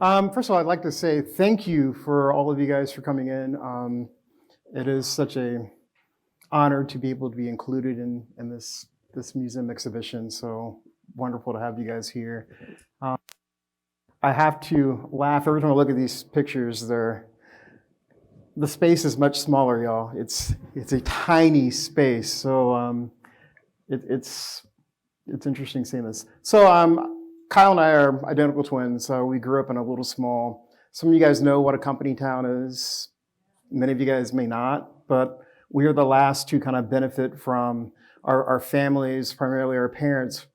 First of all, I'd like to say thank you for all of you guys for coming in. It is such a honor to be able to be included in this museum exhibition. So wonderful to have you guys here. I have to laugh every time I look at these pictures. The space is much smaller, y'all. It's a tiny space. So it's interesting seeing this. So Kyle and I are identical twins. So we grew up in a little small. Some of you guys know what a company town is. Many of you guys may not, but we are the last to kind of benefit from our families, primarily our parents,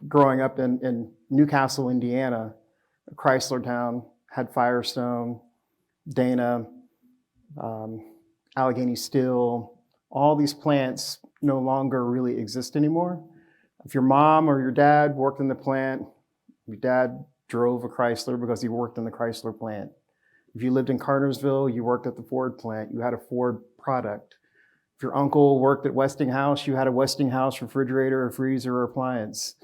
growing up in Newcastle, Indiana, a Chrysler town, had Firestone, Dana, Allegheny Steel. All these plants no longer really exist anymore. If your mom or your dad worked in the plant, your dad drove a Chrysler because he worked in the Chrysler plant. If you lived in Cartersville, you worked at the Ford plant. You had a Ford product. If your uncle worked at Westinghouse, you had a Westinghouse refrigerator or freezer or appliance.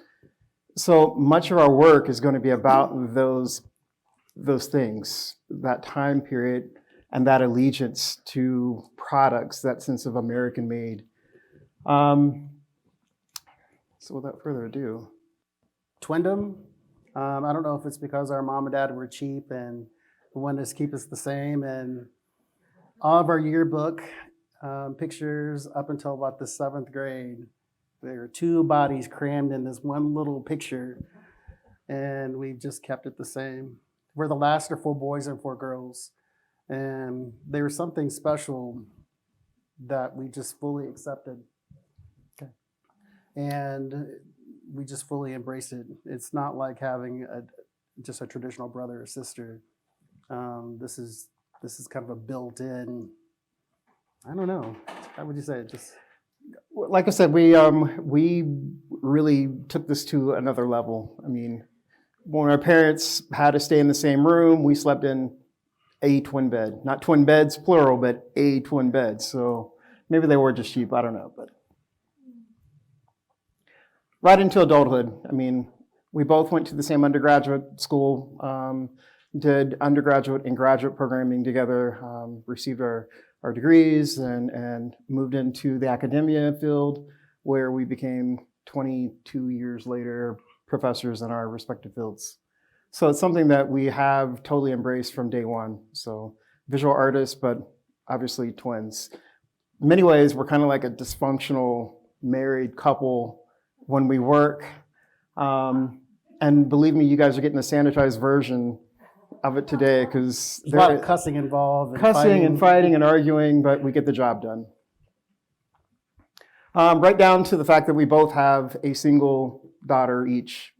So much of our work is going to be about those things, that time period, and that allegiance to products, that sense of American made. So without further ado. Twindom. I don't know if it's because our mom and dad were cheap and wanted to keep us the same. And all of our yearbook pictures up until about the 7th grade, there are 2 bodies crammed in this one little picture. And we've just kept it the same. We're the last of 4 boys and 4 girls. And there was something special that we just fully accepted. Okay. And we just fully embraced it. It's not like having just a traditional brother or sister. This is kind of a built-in, I don't know, how would you say it? Just like I said, we really took this to another level. I mean, when our parents had to stay in the same room, we slept in a twin bed. Not twin beds, plural, but a twin bed. So maybe they were just cheap, I don't know. But right into adulthood, I mean, we both went to the same undergraduate school, did undergraduate and graduate programming together, received our degrees and moved into the academia field where we became 22 years later professors in our respective fields. So it's something that we have totally embraced from day one. So visual artists, but obviously twins. In many ways, we're kind of like a dysfunctional married couple when we work. And believe me, you guys are getting a sanitized version of it today because there's a lot of cussing involved. Cussing and fighting and arguing, but we get the job done. Right down to the fact that we both have a single daughter each.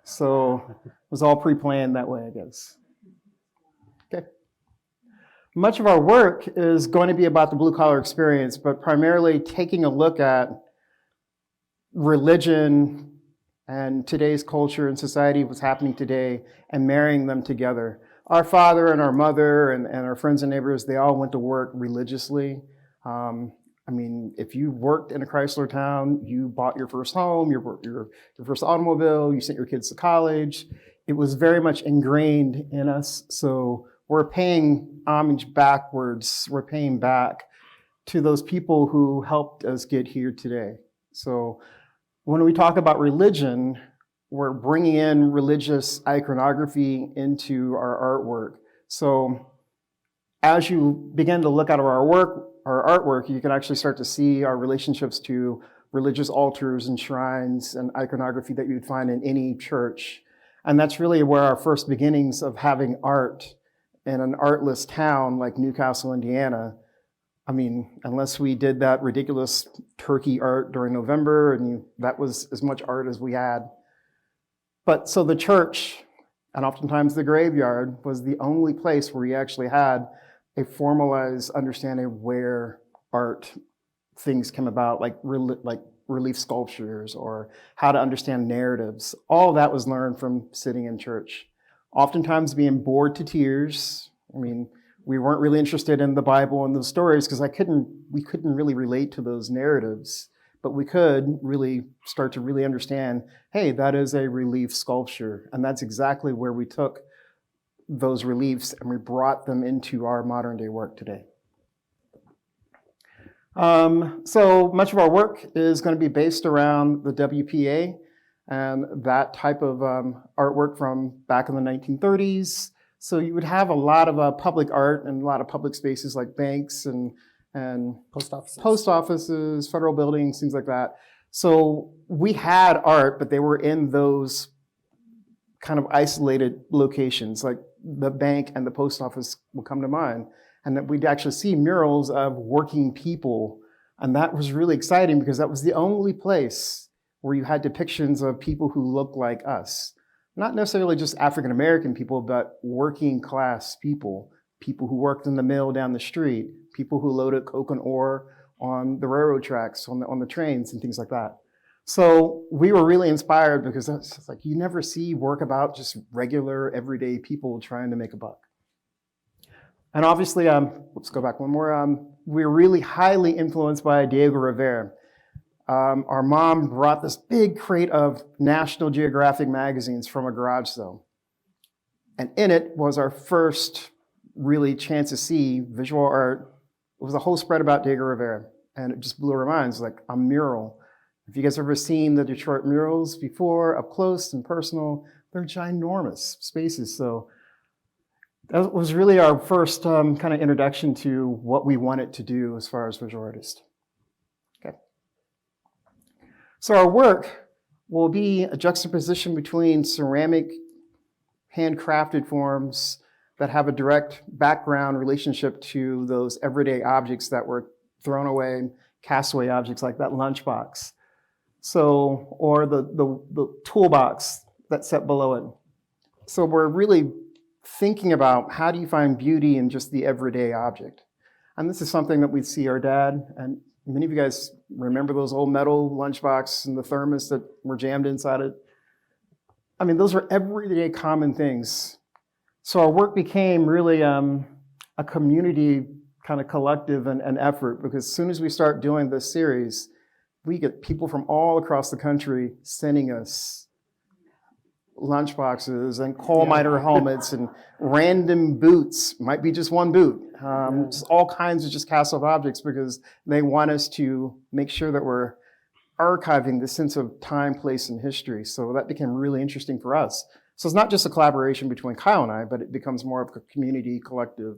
So it was all pre-planned that way, I guess. Okay. Much of our work is going to be about the blue-collar experience, but primarily taking a look at religion and today's culture and society, what's happening today, and marrying them together. Our father and our mother and our friends and neighbors, they all went to work religiously. I mean, if you worked in a Chrysler town, you bought your first home, your first automobile, you sent your kids to college. It was very much ingrained in us. So we're paying homage backwards. We're paying back to those people who helped us get here today. So when we talk about religion, we're bringing in religious iconography into our artwork. So as you begin to look at our artwork, you can actually start to see our relationships to religious altars and shrines and iconography that you'd find in any church. And that's really where our first beginnings of having art in an artless town like Newcastle, Indiana. I mean, unless we did that ridiculous turkey art during November, and that was as much art as we had. But so the church, and oftentimes the graveyard, was the only place where you actually had a formalized understanding of where art things came about, like relief sculptures or how to understand narratives. All of that was learned from sitting in church. Oftentimes being bored to tears. I mean, we weren't really interested in the Bible and those stories because we couldn't really relate to those narratives, but we could really start to really understand, hey, that is a relief sculpture. And that's exactly where we took those reliefs and we brought them into our modern day work today. So much of our work is going to be based around the WPA and that type of artwork from back in the 1930s. So you would have a lot of public art and a lot of public spaces like banks and post offices, federal buildings, things like that. So we had art, but they were in those kind of isolated locations, like the bank and the post office will come to mind. And that we'd actually see murals of working people. And that was really exciting because that was the only place where you had depictions of people who looked like us. Not necessarily just African-American people, but working class people. People who worked in the mill down the street, people who loaded coke and ore on the railroad tracks, on the trains and things like that. So we were really inspired because it's like you never see work about just regular, everyday people trying to make a buck. And obviously, let's go back one more. We're really highly influenced by Diego Rivera. Our mom brought this big crate of National Geographic magazines from a garage sale. And in it was our first really chance to see visual art. It was a whole spread about Diego Rivera. And it just blew our minds, like a mural. If you guys ever seen the Detroit murals before, up close and personal, they're ginormous spaces. So that was really our first kind of introduction to what we wanted to do as far as visual artists. Okay. So our work will be a juxtaposition between ceramic, handcrafted forms that have a direct background relationship to those everyday objects that were thrown away, castaway objects like that lunchbox. So, or the toolbox that's set below it. So we're really thinking about how do you find beauty in just the everyday object. And this is something that we see our dad, and many of you guys remember those old metal lunchbox and the thermos that were jammed inside it. I mean, those are everyday common things. So our work became really a community kind of collective and effort, because as soon as we start doing this series, we get people from all across the country sending us lunchboxes and coal miner helmets and random boots. Might be just one boot. Just all kinds of just cast-off objects because they want us to make sure that we're archiving the sense of time, place, and history. So that became really interesting for us. So it's not just a collaboration between Kyle and I, but it becomes more of a community, collective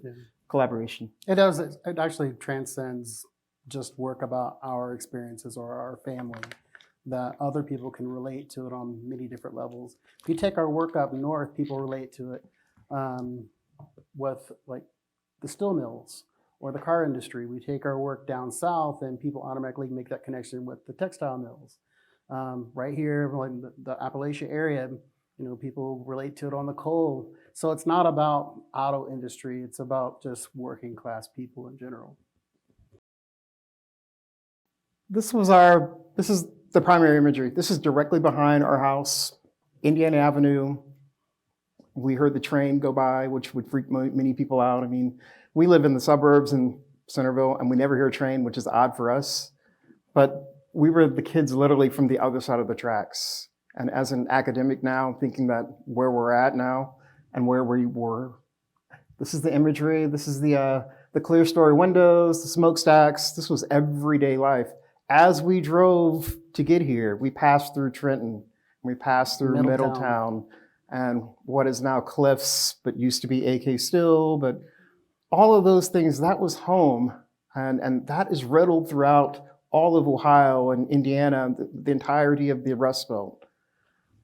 collaboration. It does. It actually transcends just work about our experiences or our family, that other people can relate to it on many different levels. If you take our work up north, people relate to it with like the steel mills or the car industry. We take our work down south and people automatically make that connection with the textile mills. Right here, like the Appalachian area, people relate to it on the coal. So it's not about auto industry, it's about just working class people in general. This is the primary imagery. This is directly behind our house, Indiana Avenue. We heard the train go by, which would freak many people out. I mean, we live in the suburbs in Centerville, and we never hear a train, which is odd for us. But we were the kids literally from the other side of the tracks. And as an academic now, thinking that where we're at now and where we were, this is the imagery. This is the clear story windows, the smokestacks. This was everyday life. As we drove to get here, we passed through Trenton, we passed through Middletown, and what is now Cliffs, but used to be AK Still, but all of those things, that was home, and that is riddled throughout all of Ohio and Indiana, the entirety of the Rust Belt.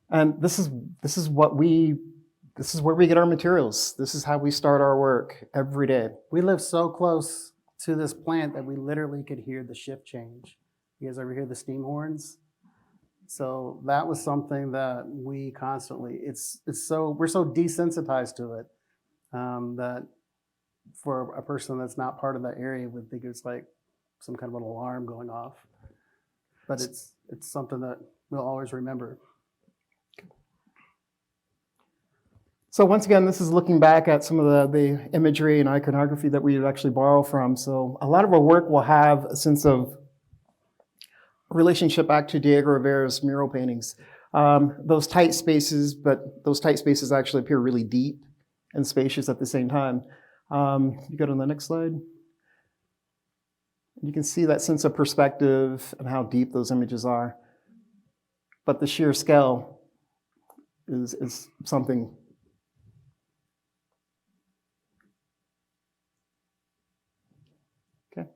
And this is where we get our materials. This is how we start our work every day. We live so close to this plant that we literally could hear the shift change. You guys ever hear the steam horns? So that was something that we constantly, we're so desensitized to it that for a person that's not part of that area would think it's like some kind of an alarm going off. But it's something that we'll always remember. So once again, this is looking back at some of the imagery and iconography that we actually borrow from. So a lot of our work will have a sense of relationship back to Diego Rivera's mural paintings. Those tight spaces, but those tight spaces actually appear really deep and spacious at the same time. You go to the next slide. You can see that sense of perspective and how deep those images are. But the sheer scale is something. Okay.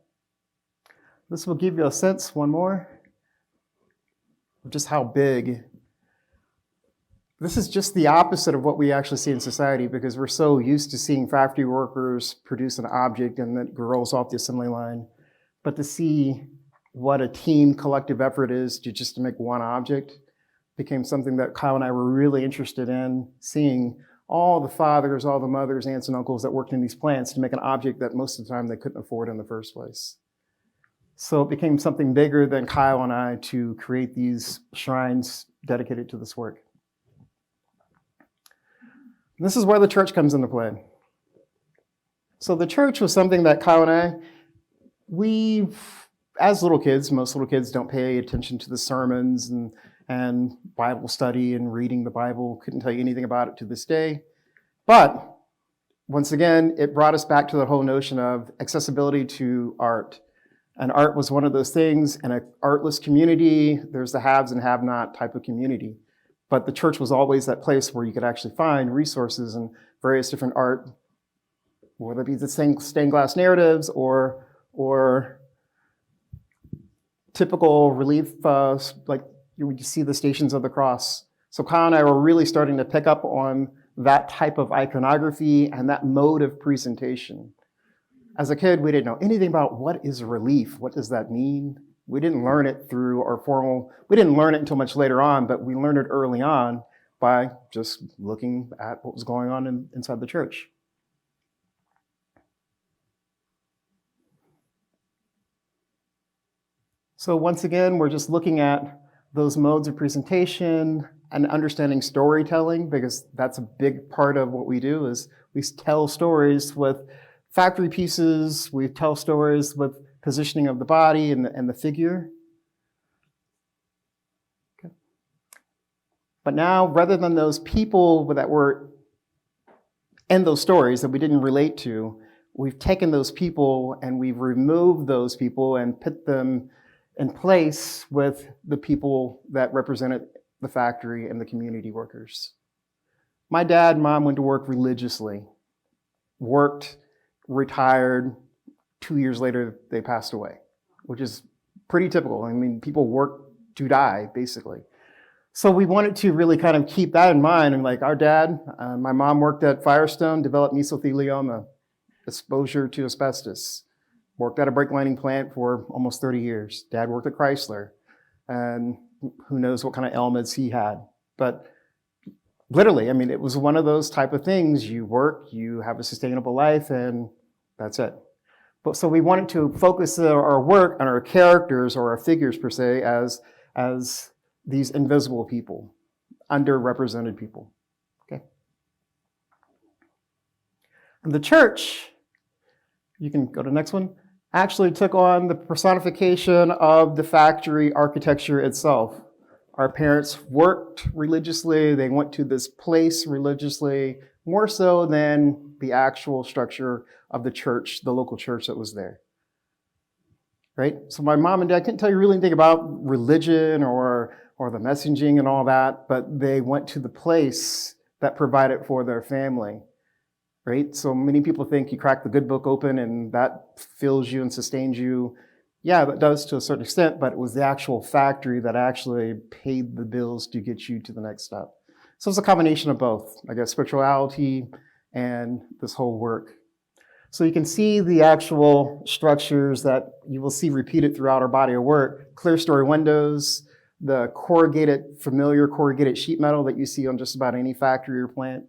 This will give you a sense, one more, of just how big. This is just the opposite of what we actually see in society, because we're so used to seeing factory workers produce an object and then it rolls off the assembly line. But to see what a team collective effort is to make one object became something that Kyle and I were really interested in, seeing all the fathers, all the mothers, aunts, and uncles that worked in these plants to make an object that most of the time they couldn't afford in the first place. So it became something bigger than Kyle and I to create these shrines dedicated to this work. And this is where the church comes into play. So the church was something that Kyle and I, as little kids, most little kids don't pay attention to the sermons and Bible study and reading the Bible. Couldn't tell you anything about it to this day. But once again, it brought us back to the whole notion of accessibility to art. And art was one of those things. In an artless community, there's the haves and have-not type of community. But the church was always that place where you could actually find resources and various different art, whether it be the stained glass narratives or typical relief, like you see the Stations of the Cross. So Kyle and I were really starting to pick up on that type of iconography and that mode of presentation. As a kid, we didn't know anything about what is relief. What does that mean? We didn't learn it through we didn't learn it until much later on, but we learned it early on by just looking at what was going on inside the church. So once again, we're just looking at those modes of presentation and understanding storytelling, because that's a big part of what we do is we tell stories with factory pieces, we tell stories with positioning of the body and the figure. Okay. But now, rather than those people that were in those stories that we didn't relate to, we've taken those people and we've removed those people and put them in place with the people that represented the factory and the community workers. My dad and mom went to work religiously, worked, retired. 2 years later, they passed away, which is pretty typical. I mean, people work to die, basically. So we wanted to really kind of keep that in mind. And like our dad, my mom worked at Firestone, developed mesothelioma, exposure to asbestos. Worked at a brake lining plant for almost 30 years. Dad worked at Chrysler, and who knows what kind of ailments he had. But literally, I mean, it was one of those type of things. You work, you have a sustainable life, and that's it. But so we wanted to focus our work on our characters or our figures per se as these invisible people, underrepresented people. Okay. And the church, you can go to the next one, actually took on the personification of the factory architecture itself. Our parents worked religiously. They went to this place religiously, more so than the actual structure of the church, the local church that was there. Right? So my mom and dad couldn't tell you really anything about religion or the messaging and all that, but they went to the place that provided for their family. Right? So many people think you crack the good book open and that fills you and sustains you. Yeah, that does to a certain extent, but it was the actual factory that actually paid the bills to get you to the next step. So it's a combination of both, I guess, spirituality and this whole work. So you can see the actual structures that you will see repeated throughout our body of work. Clear story windows, the familiar corrugated sheet metal that you see on just about any factory or plant.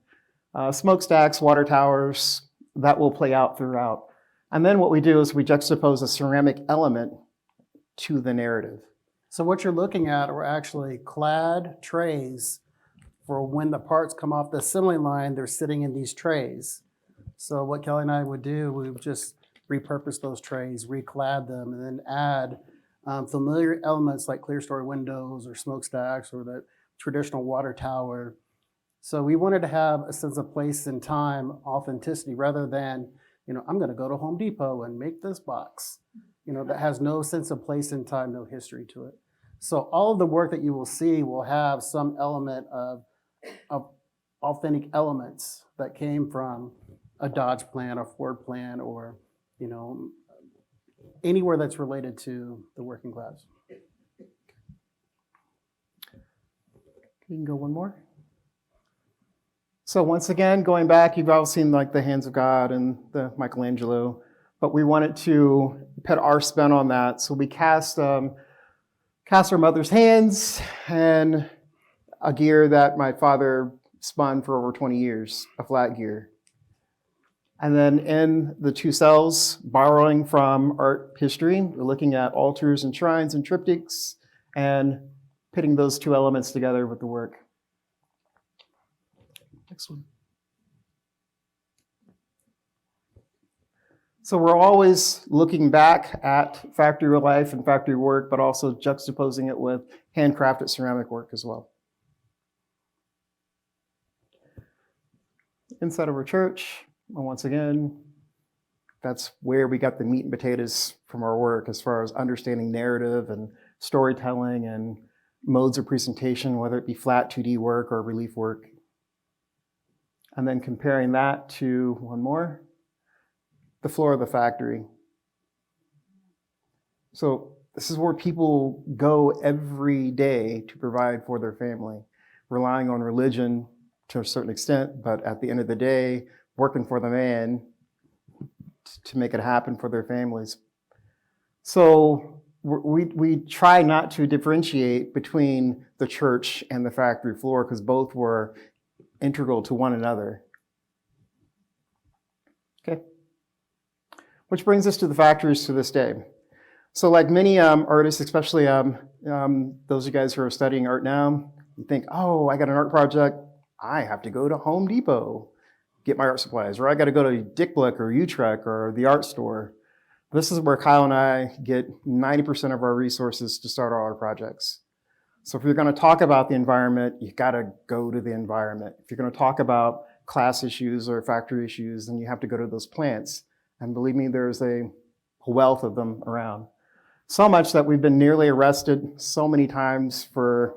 Smokestacks, water towers, that will play out throughout. And then what we do is we juxtapose a ceramic element to the narrative. So what you're looking at are actually clad trays for when the parts come off the assembly line, they're sitting in these trays. So what Kelly and I would do, we would just repurpose those trays, reclad them, and then add familiar elements like clear story windows or smokestacks or the traditional water tower. So we wanted to have a sense of place and time, authenticity, rather than, I'm going to go to Home Depot and make this box, that has no sense of place and time, no history to it. So all of the work that you will see will have some element of authentic elements that came from a Dodge plant, a Ford plant, or, anywhere that's related to the working class. You can go one more. So once again, going back, you've all seen like the Hands of God and the Michelangelo, but we wanted to put our spin on that. So we cast our mother's hands and a gear that my father spun for over 20 years, a flat gear. And then in the two cells, borrowing from art history, we're looking at altars and shrines and triptychs and putting those two elements together with the work. Next one. So we're always looking back at factory life and factory work, but also juxtaposing it with handcrafted ceramic work as well. Inside of our church, and once again, that's where we got the meat and potatoes from our work as far as understanding narrative and storytelling and modes of presentation, whether it be flat 2D work or relief work. And then comparing that to one more, the floor of the factory. So this is where people go every day to provide for their family, relying on religion to a certain extent, but at the end of the day, working for the man to make it happen for their families. So we try not to differentiate between the church and the factory floor because both were integral to one another. Okay. Which brings us to the factories to this day. So like many artists, especially those of you guys who are studying art now, you think, oh, I got an art project. I have to go to Home Depot, get my art supplies, or I got to go to Dick Blick or Utrecht or the art store. This is where Kyle and I get 90% of our resources to start all our projects. So if you're going to talk about the environment, you got to go to the environment. If you're going to talk about class issues or factory issues, then you have to go to those plants. And believe me, there's a wealth of them around. So much that we've been nearly arrested so many times for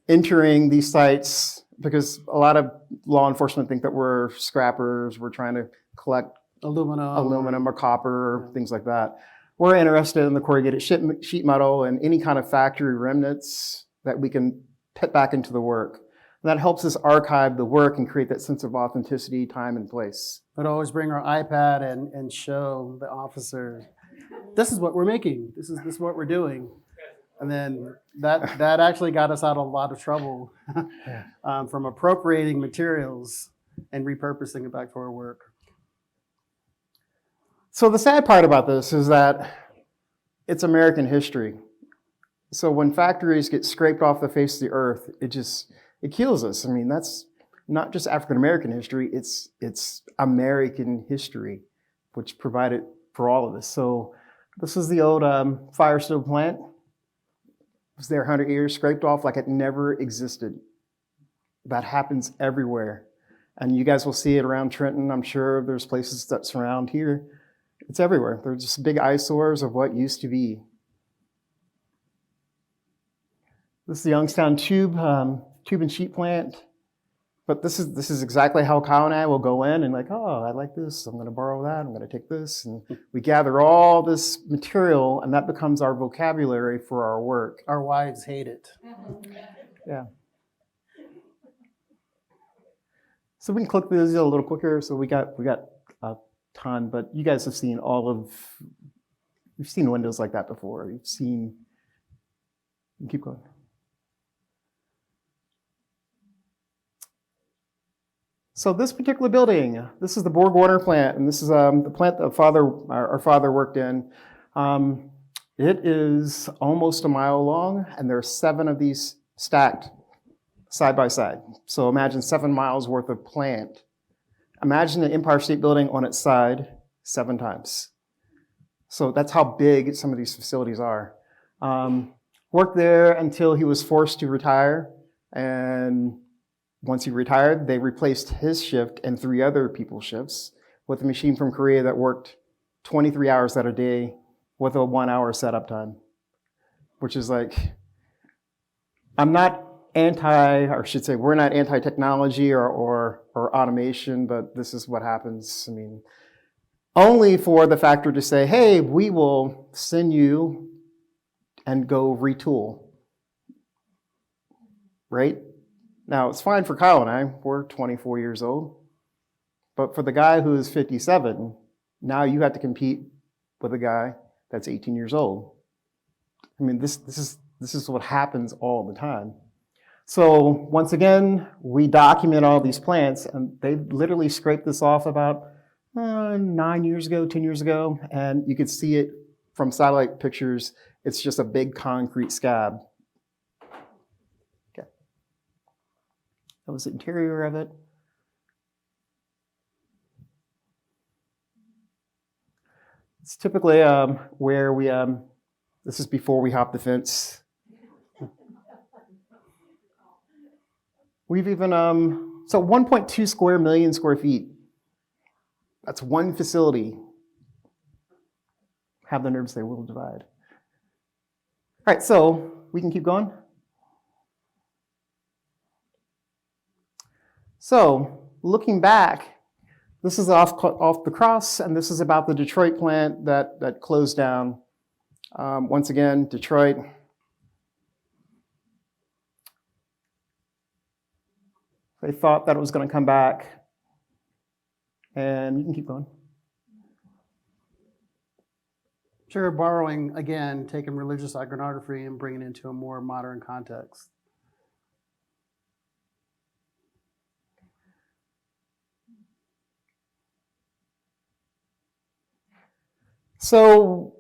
entering these sites because a lot of law enforcement think that we're scrappers, we're trying to collect aluminum or copper or things like that. We're interested in the corrugated sheet metal and any kind of factory remnants that we can put back into the work. And that helps us archive the work and create that sense of authenticity, time, and place. But always bring our iPad and show the officer, this is what we're making, this is what we're doing. And then that actually got us out of a lot of trouble from appropriating materials and repurposing it back for our work. So the sad part about this is that it's American history. So when factories get scraped off the face of the earth, it kills us. I mean, that's not just African American history, it's American history, which provided for all of us. So this is the old Firestone plant. It was there 100 years, scraped off like it never existed. That happens everywhere. And you guys will see it around Trenton. I'm sure there's places that surround here. It's everywhere. They're just big eyesores of what used to be. This is the Youngstown tube and sheet plant. But this is exactly how Kyle and I will go in and like, oh, I like this. I'm going to borrow that. I'm going to take this. And we gather all this material, and that becomes our vocabulary for our work. Our wives hate it. Yeah. So we can click these a little quicker. So we got a ton, but you guys have seen you've seen windows like that before. Keep going. So this particular building, this is the Borg-Warner plant, and this is the plant that our father worked in. It is almost a mile long, and there are 7 of these stacked side by side. So imagine 7 miles worth of plant. Imagine the Empire State Building on its side 7 times. So that's how big some of these facilities are. Worked there until he was forced to retire, and Once he retired, they replaced his shift and 3 other people's shifts with a machine from Korea that worked 23 hours out a day with a 1-hour setup time, which is like, I'm not or I should say, we're not anti-technology or automation, but this is what happens. I mean, only for the factory to say, hey, we will send you and go retool, right? Now, it's fine for Kyle and I. We're 24 years old. But for the guy who is 57, now you have to compete with a guy that's 18 years old. I mean, this is what happens all the time. So once again, we document all these plants, and they literally scraped this off about 9 years ago, 10 years ago, and you could see it from satellite pictures. It's just a big concrete scab. Okay. That was the interior of it. It's typically where we, this is before we hop the fence. We've even, so 1.2 million square feet. That's one facility. Have the nerves, they will divide. All right, so we can keep going. So looking back, this is off the cross, and this is about the Detroit plant that closed down. Once again, Detroit. They thought that it was going to come back. And you can keep going. Sure, borrowing, again, taking religious iconography and bringing it into a more modern context. So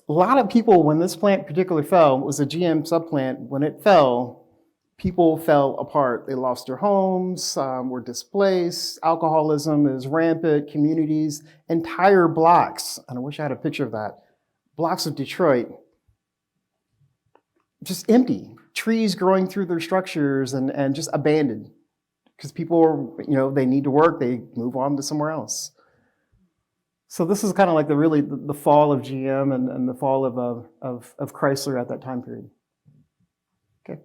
a lot of people, when this plant particularly fell, it was a GM subplant, when it fell, people fell apart. They lost their homes, were displaced, alcoholism is rampant, communities, entire blocks, and I wish I had a picture of that, blocks of Detroit, just empty, trees growing through their structures and just abandoned. Because people, they need to work, they move on to somewhere else. So this is kind of like the fall of GM and the fall of Chrysler at that time period. Okay.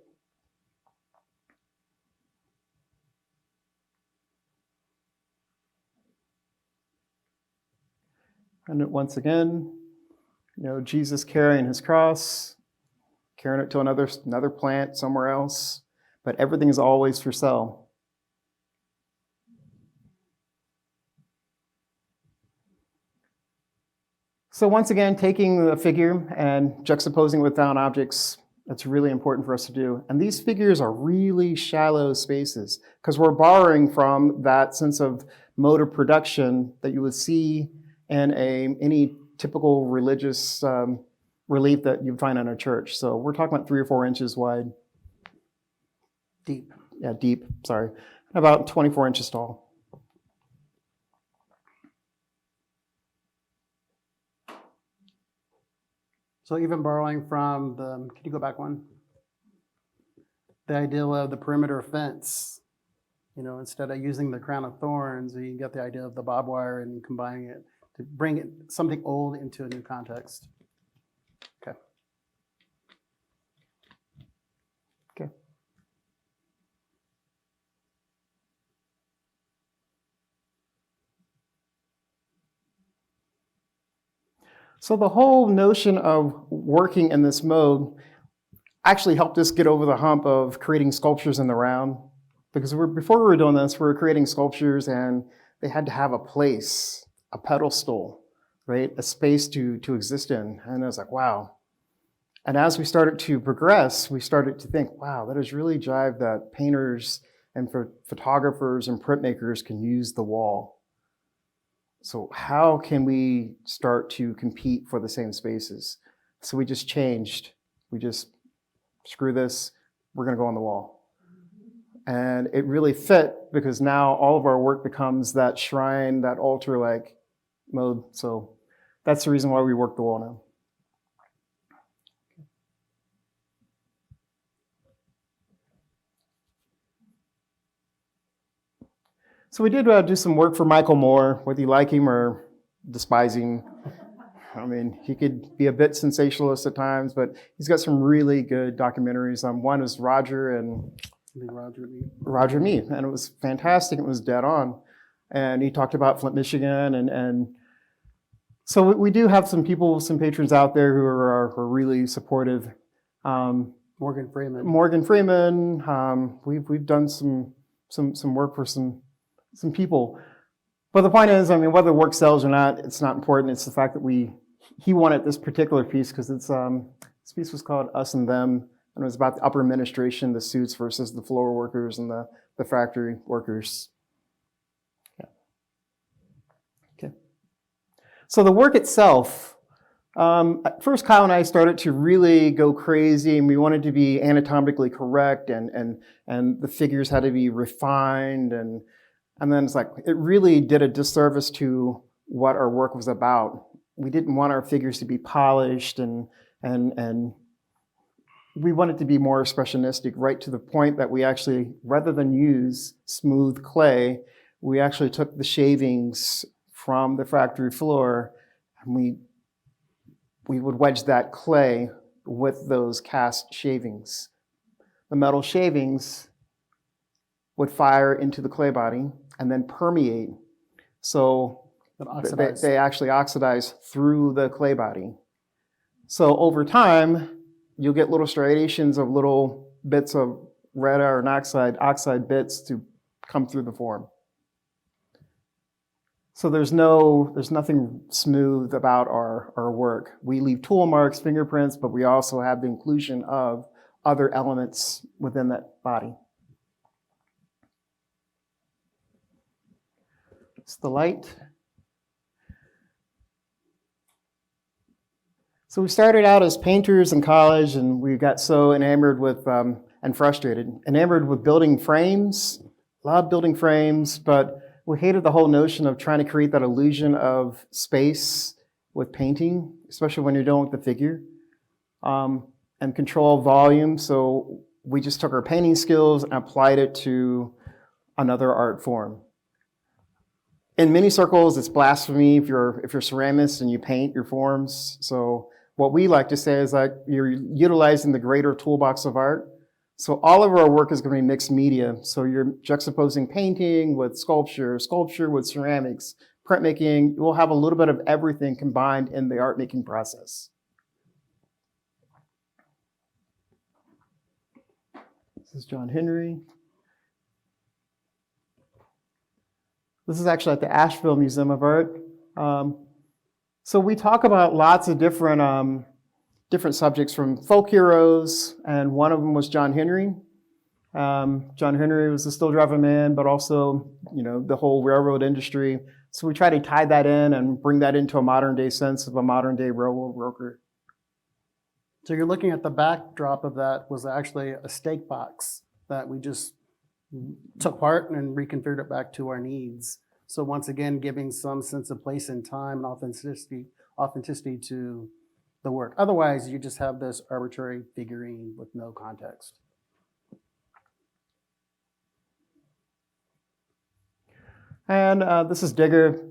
And once again, Jesus carrying his cross, carrying it to another plant somewhere else, but everything is always for sale. So once again, taking the figure and juxtaposing it with found objects, that's really important for us to do. And these figures are really shallow spaces because we're borrowing from that sense of mode of production that you would see in any typical religious relief that you'd find in a church. So we're talking about 3 or 4 inches wide. Deep. Yeah, deep, sorry. About 24 inches tall. So even borrowing from can you go back one? The idea of the perimeter fence, instead of using the crown of thorns, you get the idea of the barbed wire and combining it to bring something old into a new context. Okay. Okay. So the whole notion of working in this mode actually helped us get over the hump of creating sculptures in the round. Because before we were doing this, we were creating sculptures and they had to have a place, a pedestal, right? A space to exist in. And I was like, wow. And as we started to progress, we started to think, wow, that is really jive that painters and photographers and printmakers can use the wall. So how can we start to compete for the same spaces? So we just changed. We just, screw this, we're going to go on the wall. And it really fit because now all of our work becomes that shrine, that altar-like mode. So that's the reason why we work the wall now. So we did do some work for Michael Moore, whether you like him or despise him. I mean, he could be a bit sensationalist at times, but he's got some really good documentaries. One is Roger and Roger Me, and it was fantastic. It was dead on. And he talked about Flint, Michigan, and so we do have some people, some patrons out there who are really supportive. Morgan Freeman. We've done some work for some people. But the point is, I mean, whether the work sells or not, it's not important. It's the fact that he wanted this particular piece because this piece was called Us and Them, and it was about the upper administration, the suits versus the floor workers and the factory workers. Yeah. Okay. So the work itself, at first Kyle and I started to really go crazy, and we wanted to be anatomically correct, and the figures had to be refined, and then it's like, it really did a disservice to what our work was about. We didn't want our figures to be polished, and we wanted to be more expressionistic, right to the point that we actually, rather than use smooth clay, we actually took the shavings from the factory floor, and we would wedge that clay with those cast shavings. The metal shavings would fire into the clay body and then permeate. So they actually oxidize through the clay body. So over time, you'll get little striations of little bits of red iron oxide bits to come through the form. So there's nothing smooth about our work. We leave tool marks, fingerprints, but we also have the inclusion of other elements within that body. It's the light. So we started out as painters in college, and we got so enamored with, and frustrated, enamored with building frames, loved building frames, but we hated the whole notion of trying to create that illusion of space with painting, especially when you're dealing with the figure, and control volume. So we just took our painting skills and applied it to another art form. In many circles, it's blasphemy if you're a ceramist and you paint your forms. So what we like to say is like you're utilizing the greater toolbox of art. So all of our work is going to be mixed media. So you're juxtaposing painting with sculpture with ceramics, printmaking. We'll have a little bit of everything combined in the art making process. This is John Henry. This is actually at the Asheville Museum of Art. So we talk about lots of different subjects, from folk heroes, and one of them was John Henry. John Henry was a still driving man, but also, the whole railroad industry. So we try to tie that in and bring that into a modern day sense of a modern day railroad worker. So you're looking at the backdrop of that was actually a steak box that we just took apart and reconfigured it back to our needs. So once again, giving some sense of place and time and authenticity to the work. Otherwise, you just have this arbitrary figurine with no context. And this is Digger.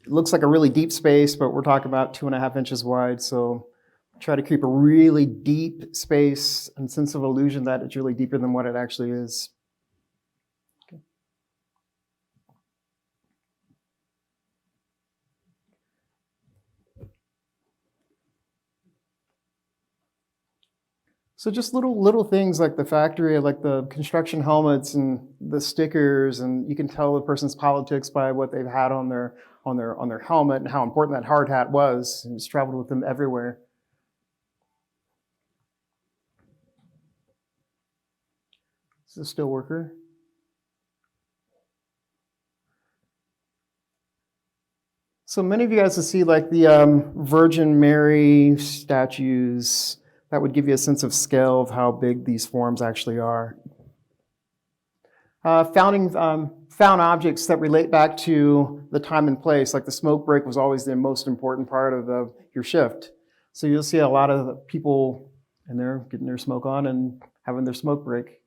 It looks like a really deep space, but we're talking about 2.5 inches wide. So try to keep a really deep space and sense of illusion that it's really deeper than what it actually is. Okay. So just little things like the factory, like the construction helmets and the stickers, and you can tell the person's politics by what they've had on their helmet and how important that hard hat was, and it's traveled with them everywhere. This is a still worker. So many of you guys will see like the Virgin Mary statues. That would give you a sense of scale of how big these forms actually are. Found objects that relate back to the time and place, like the smoke break was always the most important part of your shift. So you'll see a lot of people in there getting their smoke on and having their smoke break.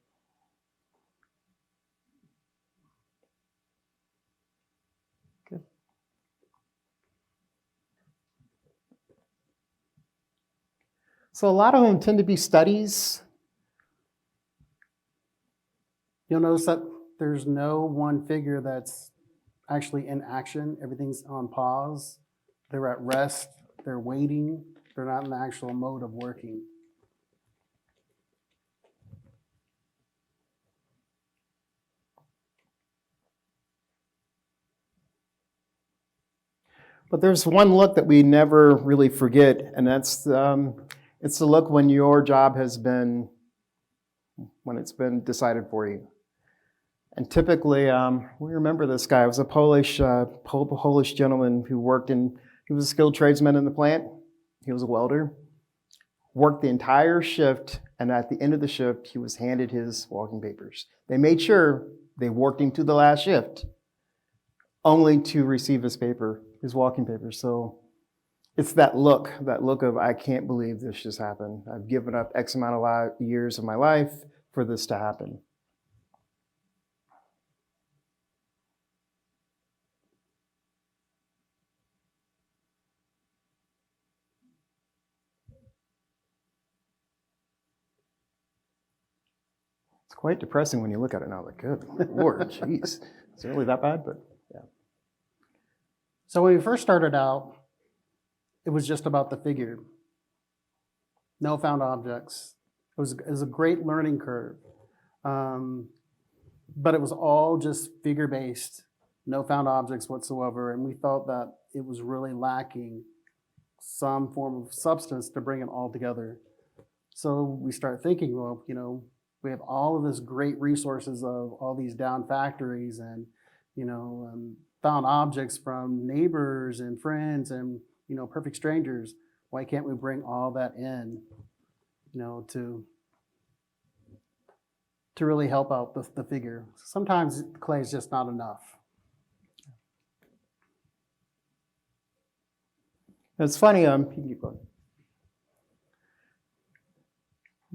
So a lot of them tend to be studies. You'll notice that there's no one figure that's actually in action. Everything's on pause. They're at rest. They're waiting. They're not in the actual mode of working. But there's one look that we never really forget, and that's it's the look when your job has been, when it's been decided for you. And typically, we remember this guy. It was a Polish gentleman who worked in, he was a skilled tradesman in the plant. He was a welder. Worked the entire shift, and at the end of the shift, he was handed his walking papers. They made sure they worked him to the last shift, only to receive his paper, his walking papers. So it's that look of, I can't believe this just happened. I've given up X amount of years of my life for this to happen. It's quite depressing when you look at it now. Like, good Lord, jeez. Is it really that bad? But yeah. So when we first started out, it was just about the figure. No found objects. It was a great learning curve. But it was all just figure-based, no found objects whatsoever. And we felt that it was really lacking some form of substance to bring it all together. So we start thinking, well, we have all of this great resources of all these down factories and, found objects from neighbors and friends and, perfect strangers. Why can't we bring all that in, to really help out the figure? Sometimes clay is just not enough. It's funny, you can keep going.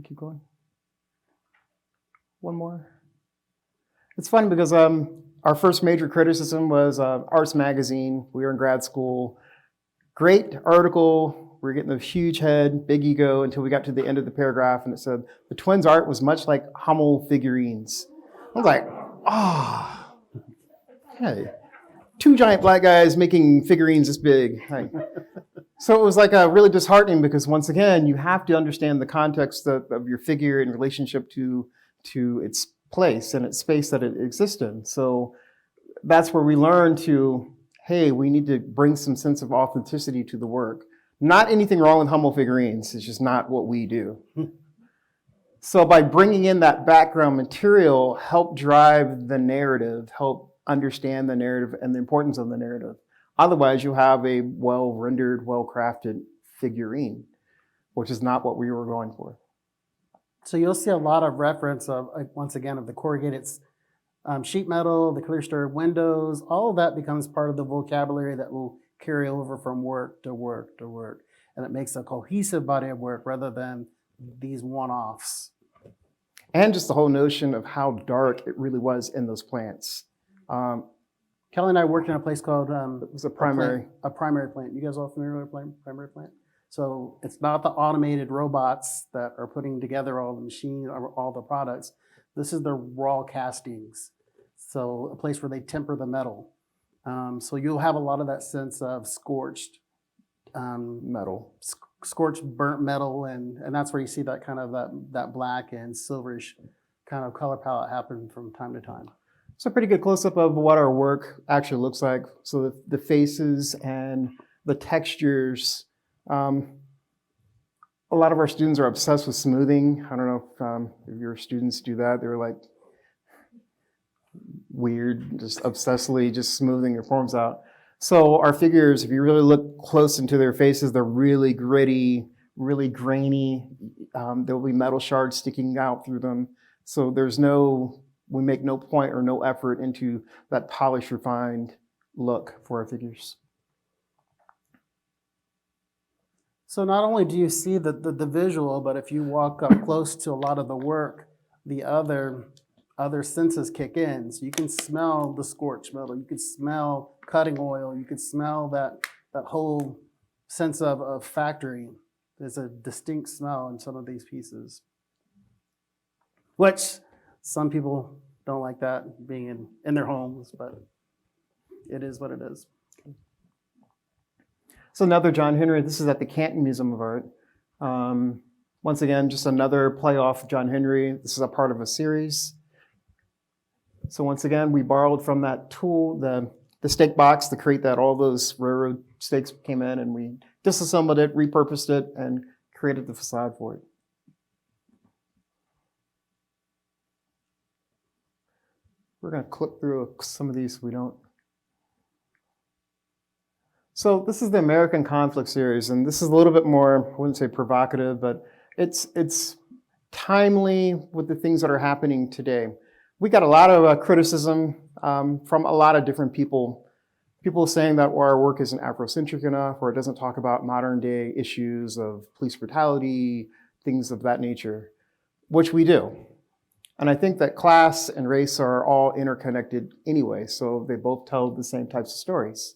Keep going. One more. It's funny because our first major criticism was Arts Magazine. We were in grad school. Great article. We were getting a huge head, big ego, until we got to the end of the paragraph, and it said, the twins' art was much like Hummel figurines. I was like, hey, two giant black guys making figurines this big. Like, so it was like really disheartening because once again, you have to understand the context of your figure in relationship to its place and its space that it exists in. So that's where we learn to, hey, we need to bring some sense of authenticity to the work. Not anything wrong with Hummel figurines. It's just not what we do. So by bringing in that background material, help drive the narrative, help understand the narrative and the importance of the narrative. Otherwise, you have a well-rendered, well-crafted figurine, which is not what we were going for. So you'll see a lot of reference of, once again, of the corrugated sheet metal, the clear stirred windows. All of that becomes part of the vocabulary that will carry over from work to work to work. And it makes a cohesive body of work rather than these one-offs. And just the whole notion of how dark it really was in those plants. Kelly and I worked in a place called it was a primary plant. You guys all familiar with a primary plant? So it's not the automated robots that are putting together all the machine or all the products. This is the raw castings. So a place where they temper the metal. So you'll have a lot of that sense of scorched metal, scorched burnt metal, and that's where you see that kind of that black and silverish kind of color palette happen from time to time. It's a pretty good close-up of what our work actually looks like. So the faces and the textures. A lot of our students are obsessed with smoothing. I don't know if your students do that. They're like weird, just obsessively just smoothing their forms out. So our figures, if you really look close into their faces, they're really gritty, really grainy. There will be metal shards sticking out through them. So we make no point or no effort into that polished, refined look for our figures. So not only do you see the visual, but if you walk up close to a lot of the work, the other senses kick in. So you can smell the scorched metal, you can smell cutting oil, you can smell that whole sense of factory. There's a distinct smell in some of these pieces, which some people don't like that being in their homes, but it is what it is. So another John Henry. This is at the Canton Museum of Art. Once again, just another play off John Henry. This is a part of a series. So once again, we borrowed from that tool, the stake box, to create that. All those railroad stakes came in, and we disassembled it, repurposed it, and created the facade for it. We're going to clip through some of these so we don't. So this is the American Conflict series, and this is a little bit more, I wouldn't say provocative, but it's timely with the things that are happening today. We got a lot of criticism from a lot of different people. People saying that our work isn't Afrocentric enough, or it doesn't talk about modern day issues of police brutality, things of that nature, which we do. And I think that class and race are all interconnected anyway, so they both tell the same types of stories.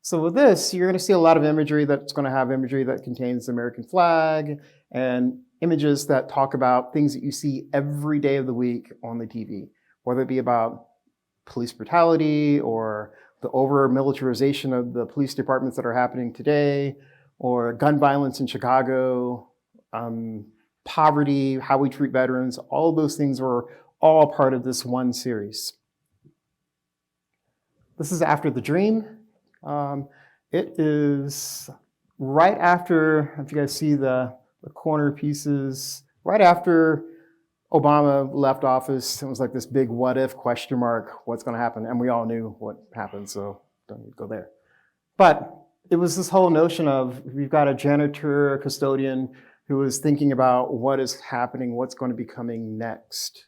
So with this, you're going to see a lot of imagery that's going to have imagery that contains the American flag and images that talk about things that you see every day of the week on the TV, whether it be about police brutality or the over-militarization of the police departments that are happening today, or gun violence in Chicago, poverty, how we treat veterans. All of those things are all part of this one series. This is After the Dream. It is right after, if you guys see the corner pieces, right after Obama left office. It was like this big what if question mark, what's going to happen? And we all knew what happened, so don't need to go there. But it was this whole notion of, we've got a janitor, a custodian, who is thinking about what is happening, what's going to be coming next.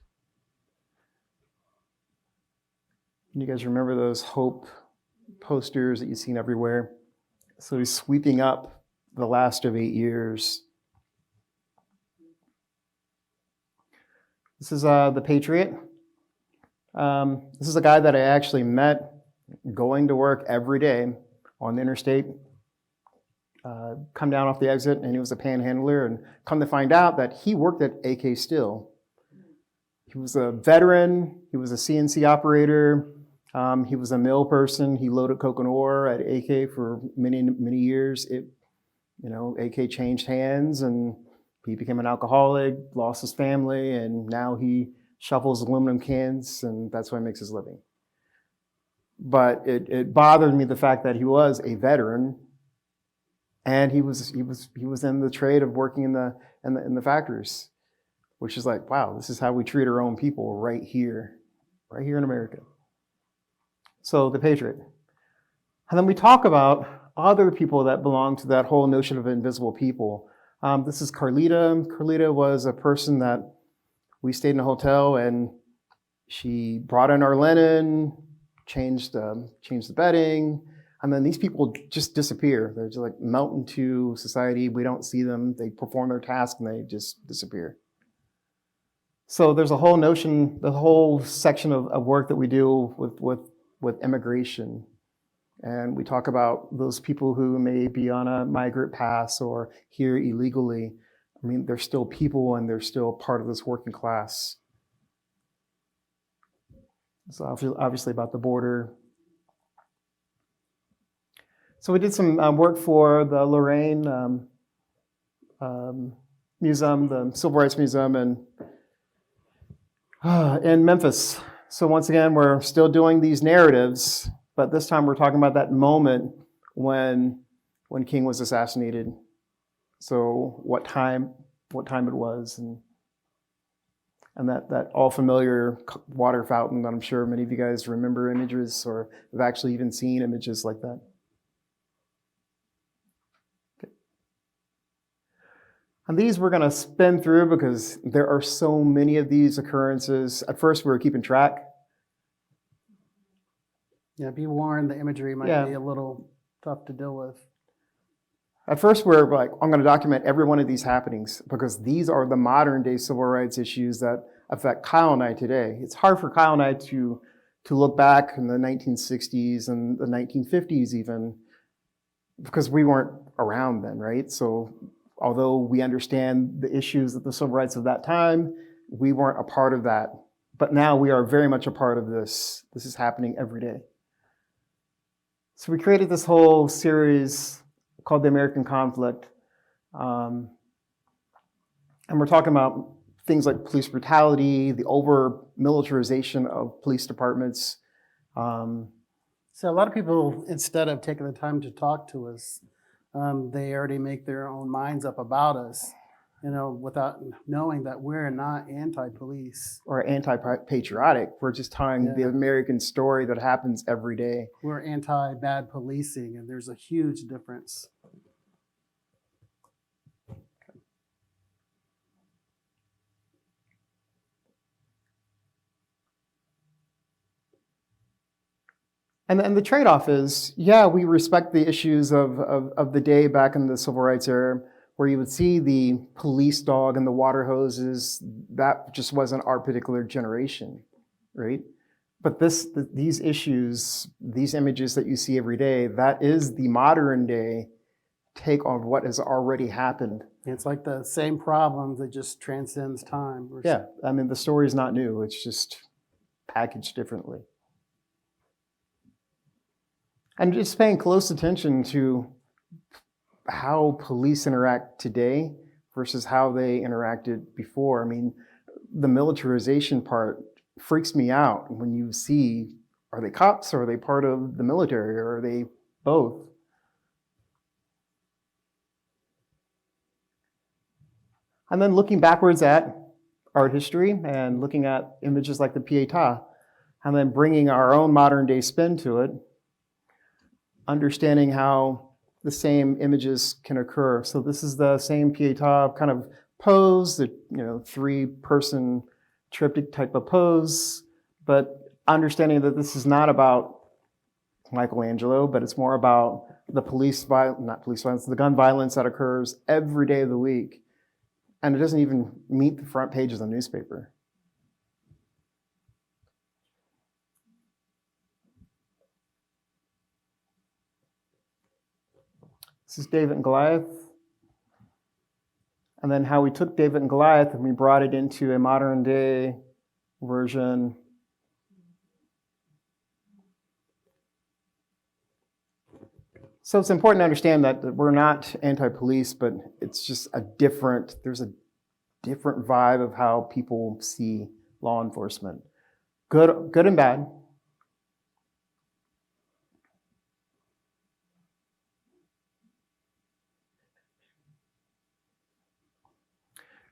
You guys remember those hope posters that you've seen everywhere? So he's sweeping up the last of 8 years. This is The Patriot. This is a guy that I actually met going to work every day on the interstate. Come down off the exit, and he was a panhandler, and come to find out that he worked at AK Steel. He was a veteran. He was a CNC operator. He was a mill person. He loaded coke and ore at AK for many, many years. AK changed hands, and he became an alcoholic, lost his family, and now he shuffles aluminum cans, and that's how he makes his living. But it bothered me, the fact that he was a veteran, and he was in the trade of working in the factories, which is like, wow, this is how we treat our own people right here in America. So The Patriot. And then we talk about other people that belong to that whole notion of invisible people. This is Carlita. Carlita was a person that we stayed in a hotel, and she brought in our linen, changed the bedding, and then these people just disappear. They're just like melt into society. We don't see them. They perform their task and they just disappear. So there's a whole notion, the whole section of work that we do with immigration. And we talk about those people who may be on a migrant pass or here illegally. I mean, they're still people, and they're still part of this working class. It's obviously about the border. So we did some work for the Lorraine Museum, the Civil Rights Museum in Memphis. So once again, we're still doing these narratives, but this time we're talking about that moment when King was assassinated. So what time it was, and that all familiar water fountain that I'm sure many of you guys remember images or have actually even seen images like that. Okay. And these we're going to spin through because there are so many of these occurrences. At first we were keeping track. Yeah, be warned, the imagery might be a little tough to deal with. At first, we're like, I'm going to document every one of these happenings because these are the modern day civil rights issues that affect Kyle and I today. It's hard for Kyle and I to look back in the 1960s and the 1950s even, because we weren't around then, right? So although we understand the issues of the civil rights of that time, we weren't a part of that. But now we are very much a part of this. This is happening every day. So we created this whole series called The American Conflict. And we're talking about things like police brutality, the over-militarization of police departments. So a lot of people, instead of taking the time to talk to us, they already make their own minds up about us, without knowing that we're not anti-police. Or anti-patriotic. We're just telling the American story that happens every day. We're anti-bad policing, and there's a huge difference. And the trade-off is, we respect the issues of the day back in the civil rights era, where you would see the police dog and the water hoses. That just wasn't our particular generation, right? But these issues, these images that you see every day, that is the modern day take on what has already happened. It's like the same problem that just transcends time. Yeah, I mean, the story is not new. It's just packaged differently. And just paying close attention to how police interact today versus how they interacted before. I mean, the militarization part freaks me out when you see, are they cops or are they part of the military or are they both? And then looking backwards at art history and looking at images like the Pietà, and then bringing our own modern day spin to it, understanding how the same images can occur. So this is the same Pietà kind of pose, the 3-person triptych type of pose, but understanding that this is not about Michelangelo, but it's more about the the gun violence that occurs every day of the week. And it doesn't even meet the front page of the newspaper. This is David and Goliath. And then how we took David and Goliath and we brought it into a modern day version. So it's important to understand that we're not anti-police, but it's just there's a different vibe of how people see law enforcement. Good and bad.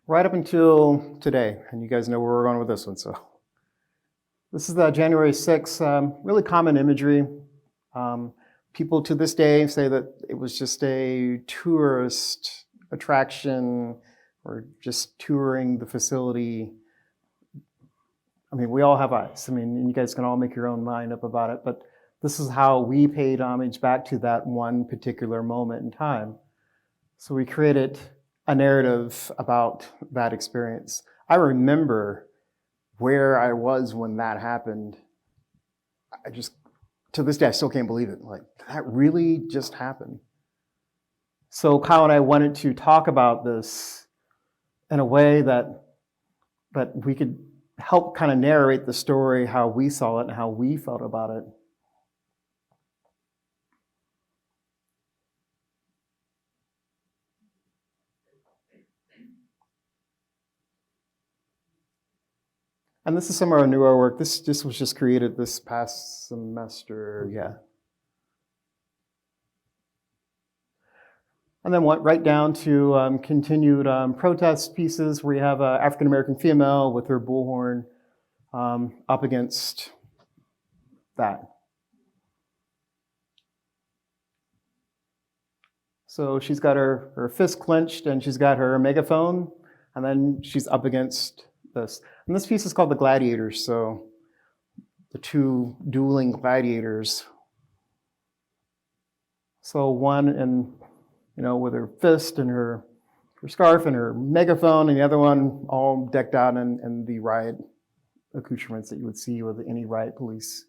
Right up until today, and you guys know where we're going with this one. So this is the January 6th, really common imagery. People to this day say that it was just a tourist attraction or just touring the facility. I mean, we all have eyes. I mean, you guys can all make your own mind up about it, but this is how we paid homage back to that one particular moment in time. So we created a narrative about that experience. I remember where I was when that happened. To this day, I still can't believe it. Like, that really just happened. So Kyle and I wanted to talk about this in a way that we could help kind of narrate the story, how we saw it and how we felt about it. And this is some of our newer work. This was just created this past semester, yeah. And then right down to continued protest pieces where you have an African-American female with her bullhorn up against that. So she's got her fist clenched and she's got her megaphone, and then she's up against this. And this piece is called The Gladiators, so the two dueling gladiators. So one with her fist and her scarf and her megaphone, and the other one all decked out in the riot accoutrements that you would see with any riot police.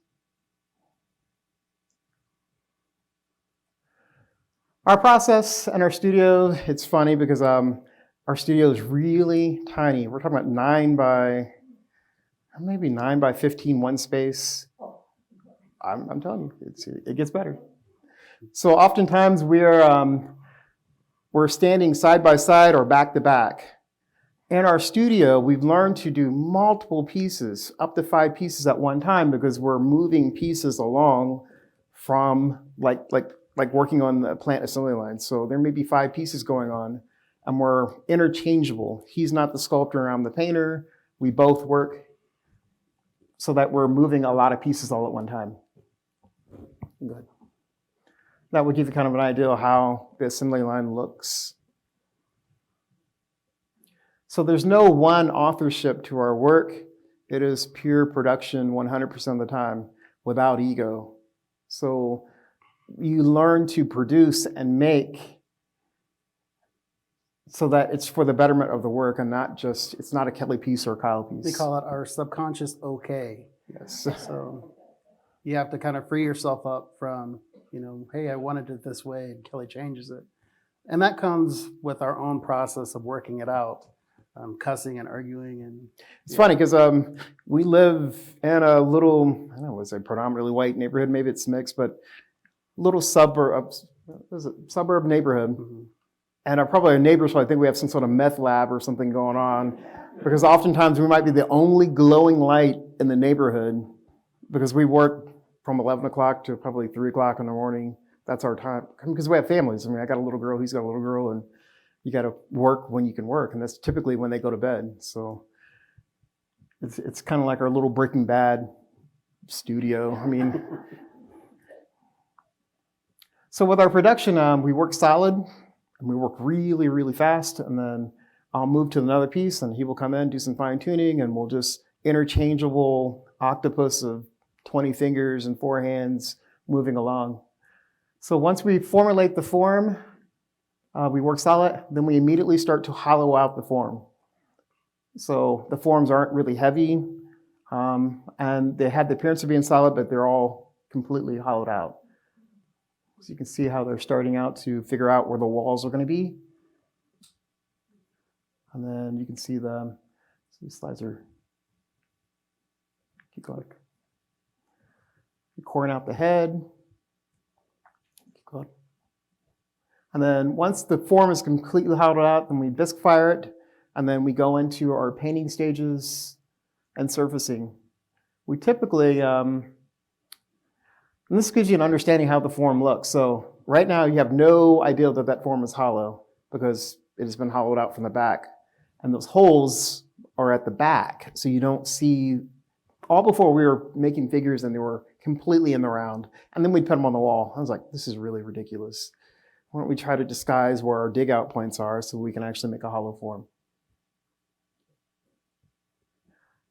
Our process and our studio, it's funny because our studio is really tiny. We're talking about 9 by 15 one space. I'm telling you, it gets better. So oftentimes we're standing side by side or back to back. In our studio, we've learned to do multiple pieces, up to 5 pieces at one time, because we're moving pieces along from like working on the plant assembly line. So there may be 5 pieces going on, and we're interchangeable. He's not the sculptor, I'm the painter. We both work so that we're moving a lot of pieces all at one time. Good. That would give you kind of an idea of how the assembly line looks. So there's no one authorship to our work. It is pure production 100% of the time without ego. So you learn to produce and make so that it's for the betterment of the work and not just, it's not a Kelly piece or a Kyle piece. We call it our subconscious okay. Yes. So you have to kind of free yourself up from, hey, I wanted it this way, and Kelly changes it. And that comes with our own process of working it out, cussing and arguing. And it's funny because we live in a little, I don't know, was a predominantly white neighborhood, maybe it's mixed, but little suburb neighborhood. Mm-hmm. And probably our neighbors probably think we have some sort of meth lab or something going on, because oftentimes we might be the only glowing light in the neighborhood because we work from 11 o'clock to probably 3 o'clock in the morning. That's our time, because we have families. I mean, I got a little girl, he's got a little girl, and you got to work when you can work, and that's typically when they go to bed. So it's kind of like our little Breaking Bad studio. I mean, so with our production, we work solid, and we work really, really fast, and then I'll move to another piece, and he will come in, do some fine tuning, and we'll just interchangeable octopus of 20 fingers and 4 hands moving along. So once we formulate the form, we work solid, then we immediately start to hollow out the form. So the forms aren't really heavy, and they have the appearance of being solid, but they're all completely hollowed out. So you can see how they're starting out to figure out where the walls are going to be. And then you can see these slides are, keep going. Coring out the head. Keep going. And then once the form is completely hollowed out, then we bisque fire it, and then we go into our painting stages and surfacing. We typically, and this gives you an understanding how the form looks. So right now you have no idea that that form is hollow because it has been hollowed out from the back. And those holes are at the back, so you don't see. All before we were making figures and they were completely in the round. And then we'd put them on the wall. I was like, this is really ridiculous. Why don't we try to disguise where our dig out points are so we can actually make a hollow form?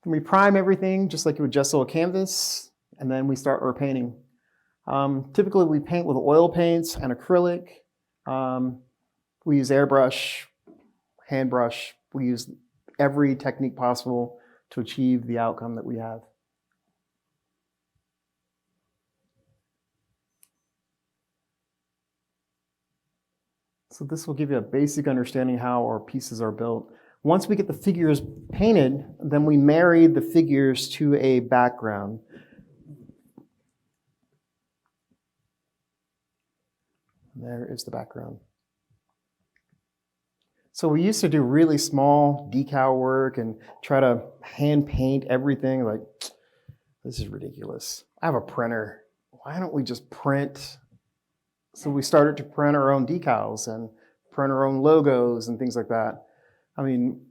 Then we prime everything just like you would gesso a canvas, and then we start our painting. Typically we paint with oil paints and acrylic. We use airbrush, hand brush. We use every technique possible to achieve the outcome that we have. So this will give you a basic understanding how our pieces are built. Once we get the figures painted, then we marry the figures to a background. There is the background. So we used to do really small decal work and try to hand paint everything. Like, this is ridiculous. I have a printer. Why don't we just print? So we started to print our own decals and print our own logos and things like that. I mean,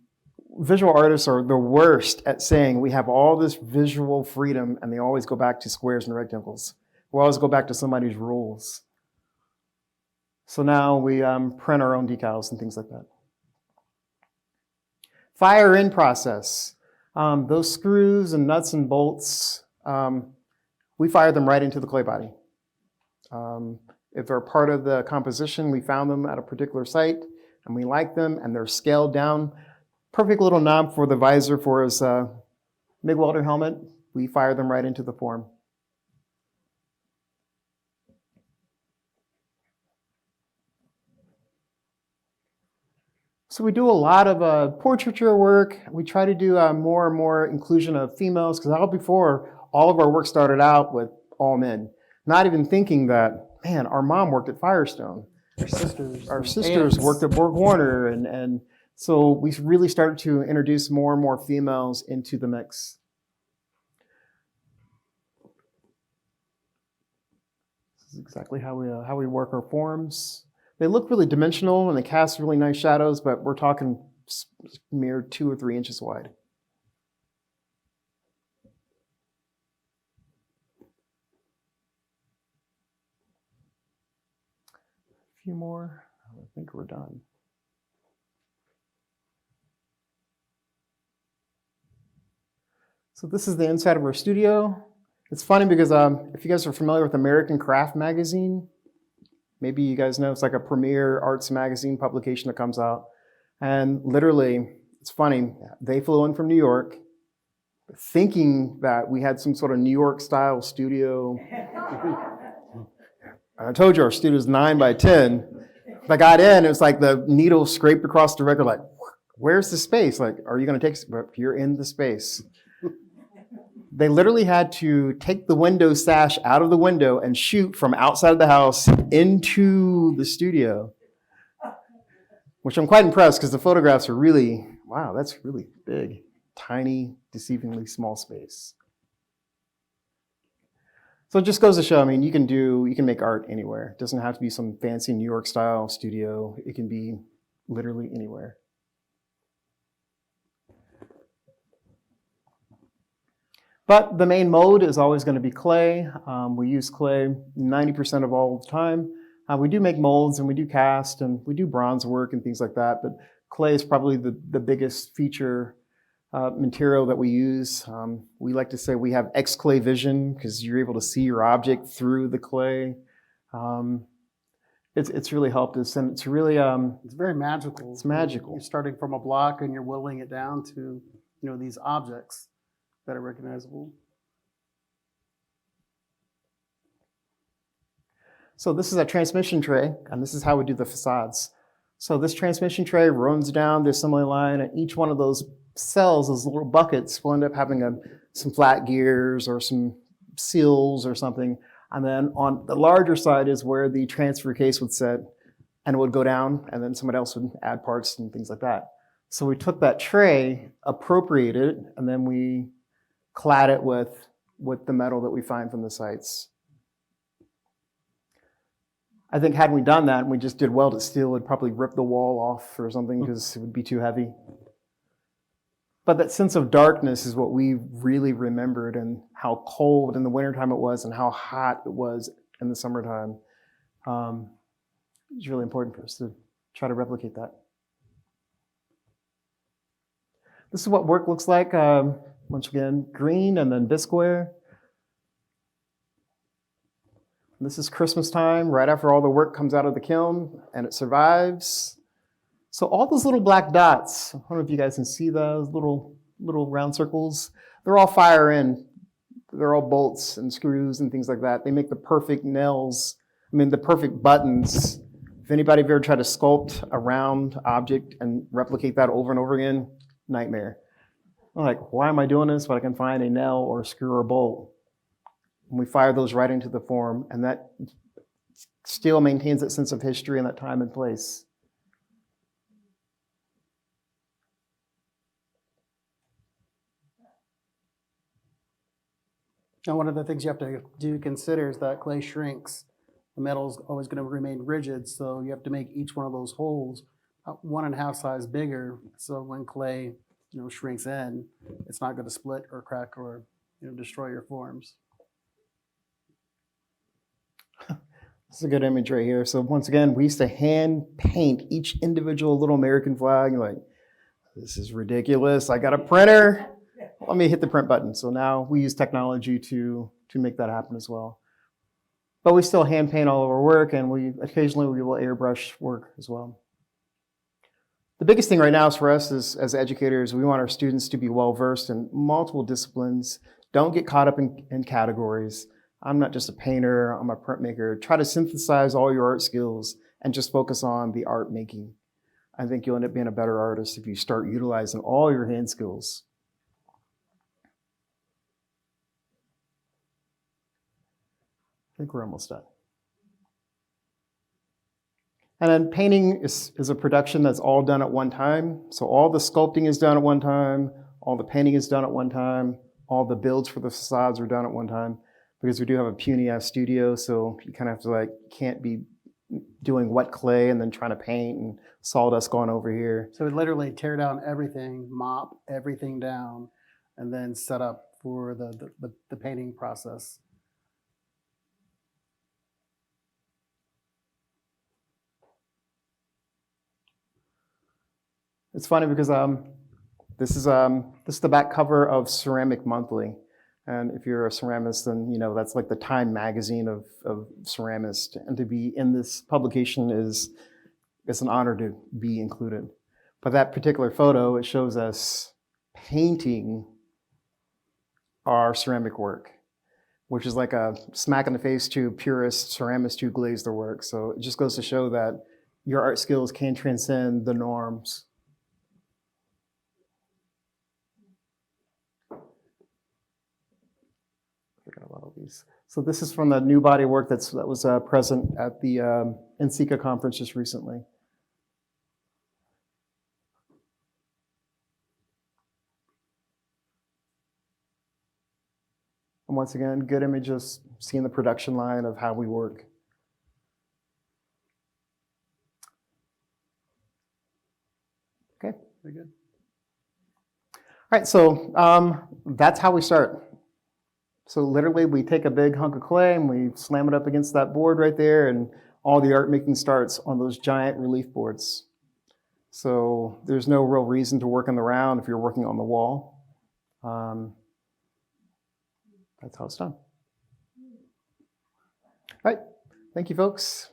visual artists are the worst at saying we have all this visual freedom, and they always go back to squares and rectangles. We always go back to somebody's rules. So now we print our own decals and things like that. Fire in process. Those screws and nuts and bolts, we fire them right into the clay body. If they're part of the composition, we found them at a particular site and we like them and they're scaled down. Perfect little knob for the visor for his MIG welder helmet. We fire them right into the form. So we do a lot of portraiture work. We try to do more and more inclusion of females, because all before, all of our work started out with all men. Not even thinking that, man, our mom worked at Firestone. Our sisters worked at Borg Warner, and so we really started to introduce more and more females into the mix. This is exactly how we work our forms. They look really dimensional and they cast really nice shadows, but we're talking mere 2 or 3 inches wide. A few more. I think we're done. So this is the inside of our studio. It's funny because if you guys are familiar with American Craft magazine, maybe you guys know it's like a premier arts magazine publication that comes out. And literally, it's funny, they flew in from New York thinking that we had some sort of New York style studio. I told you our studio is 9 by 10. I got in, it was like the needle scraped across the record, like, where's the space? Like, are you gonna take, you're in the space. They literally had to take the window sash out of the window and shoot from outside of the house into the studio, which I'm quite impressed because the photographs are really, wow, that's really big, tiny, deceivingly small space. So it just goes to show, I mean, you can make art anywhere. It doesn't have to be some fancy New York style studio. It can be literally anywhere. But the main mode is always going to be clay. We use clay 90% of all the time. We do make molds and we do cast and we do bronze work and things like that, but clay is probably the biggest feature material that we use. We like to say we have X-clay vision because you're able to see your object through the clay. It's really helped us, and it's really it's very magical. It's magical. You're starting from a block and you're whittling it down to these objects that are recognizable. So this is a transmission tray, and this is how we do the facades. So this transmission tray runs down the assembly line, and each one of those cells, those little buckets, will end up having some flat gears or some seals or something. And then on the larger side is where the transfer case would sit, and it would go down, and then somebody else would add parts and things like that. So we took that tray, appropriated it, and then we clad it with the metal that we find from the sites. I think had we done that and we just did welded steel, it'd probably rip the wall off or something because it would be too heavy. But that sense of darkness is what we really remembered, and how cold in the wintertime it was and how hot it was in the summertime. It's really important for us to try to replicate that. This is what work looks like. Once again, green and then bisqueware. This is Christmas time, right after all the work comes out of the kiln and it survives. So all those little black dots, I don't know if you guys can see those little round circles. They're all fire in. They're all bolts and screws and things like that. They make the perfect nails, the perfect buttons. If anybody ever tried to sculpt a round object and replicate that over and over again, nightmare. I'm like, why am I doing this when I can find a nail or a screw or a bolt? And we fire those right into the form, and that still maintains that sense of history and that time and place. Now, one of the things you have to consider is that clay shrinks. The metal is always going to remain rigid, so you have to make each one of those holes 1.5 size bigger. So when clay shrinks in, it's not going to split or crack or destroy your forms. This is a good image right here. So once again, we used to hand paint each individual little American flag. You're like, this is ridiculous. I got a printer. Let me hit the print button. So now we use technology to make that happen as well. But we still hand paint all of our work, and we will airbrush work as well. The biggest thing right now is for us as educators, we want our students to be well-versed in multiple disciplines. Don't get caught up in categories. I'm not just a painter, I'm a printmaker. Try to synthesize all your art skills and just focus on the art making. I think you'll end up being a better artist if you start utilizing all your hand skills. I think we're almost done. And then painting is a production that's all done at one time. So all the sculpting is done at one time, all the painting is done at one time, all the builds for the facades are done at one time, because we do have a puny ass studio, so you kind of have to like, can't be doing wet clay and then trying to paint and sawdust going over here. So we literally tear down everything, mop everything down, and then set up for the painting process. It's funny because this is the back cover of Ceramic Monthly, and if you're a ceramist, then you know that's like the Time magazine of ceramists, and to be in this publication is an honor to be included. But that particular photo, it shows us painting our ceramic work, which is like a smack in the face to purists, ceramists who glaze their work. So it just goes to show that your art skills can transcend the norms. About all these. So this is from the new body work that was present at the NCCA conference just recently. And once again, good images, seeing the production line of how we work. Okay. Very good. All right, so that's how we start. So literally, we take a big hunk of clay and we slam it up against that board right there, and all the art making starts on those giant relief boards. So there's no real reason to work in the round if you're working on the wall. That's how it's done. All right, thank you, folks.